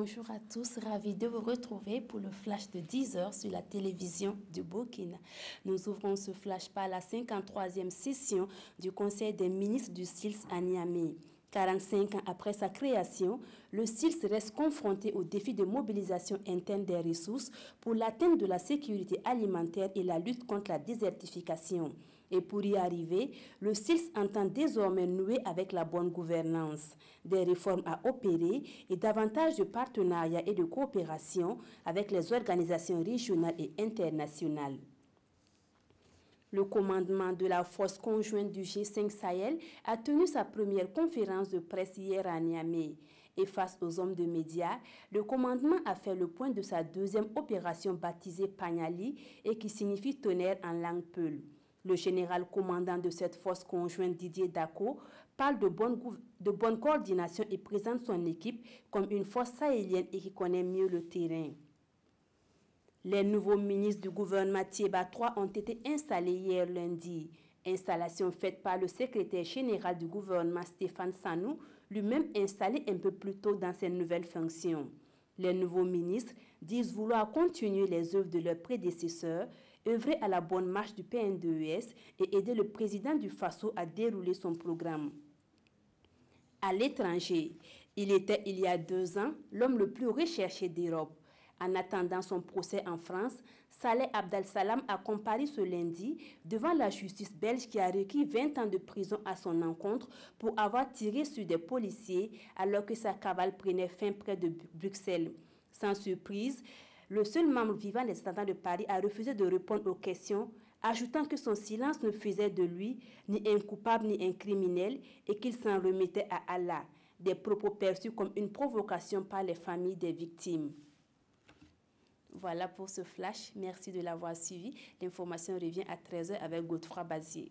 Bonjour à tous, ravi de vous retrouver pour le flash de 10 heures sur la télévision du Burkina. Nous ouvrons ce flash par la 53e session du Conseil des ministres du SILS à Niamey. 45 ans après sa création, le SILS reste confronté au défi de mobilisation interne des ressources pour l'atteinte de la sécurité alimentaire et la lutte contre la désertification. Et pour y arriver, le SILS entend désormais nouer avec la bonne gouvernance, des réformes à opérer et davantage de partenariats et de coopération avec les organisations régionales et internationales. Le commandement de la force conjointe du G5 Sahel a tenu sa première conférence de presse hier à Niamey. Et face aux hommes de médias, le commandement a fait le point de sa deuxième opération baptisée Pagnali et qui signifie tonnerre en langue peul. Le général commandant de cette force conjointe, Didier Dako, parle de bonne coordination et présente son équipe comme une force sahélienne et qui connaît mieux le terrain. Les nouveaux ministres du gouvernement Thiéba III ont été installés hier lundi. Installation faite par le secrétaire général du gouvernement Stéphane Sanou, lui-même installé un peu plus tôt dans ses nouvelles fonctions. Les nouveaux ministres disent vouloir continuer les œuvres de leurs prédécesseurs, œuvrer à la bonne marche du PNDES et aider le président du Faso à dérouler son programme. À l'étranger, il était il y a 2 ans l'homme le plus recherché d'Europe. En attendant son procès en France, Saleh Abdel-Salam a comparu ce lundi devant la justice belge qui a requis 20 ans de prison à son encontre pour avoir tiré sur des policiers alors que sa cavale prenait fin près de Bruxelles. Sans surprise, le seul membre vivant des attentats de Paris a refusé de répondre aux questions, ajoutant que son silence ne faisait de lui ni un coupable ni un criminel et qu'il s'en remettait à Allah. Des propos perçus comme une provocation par les familles des victimes. Voilà pour ce flash. Merci de l'avoir suivi. L'information revient à 13 h avec Godefroy Bazier.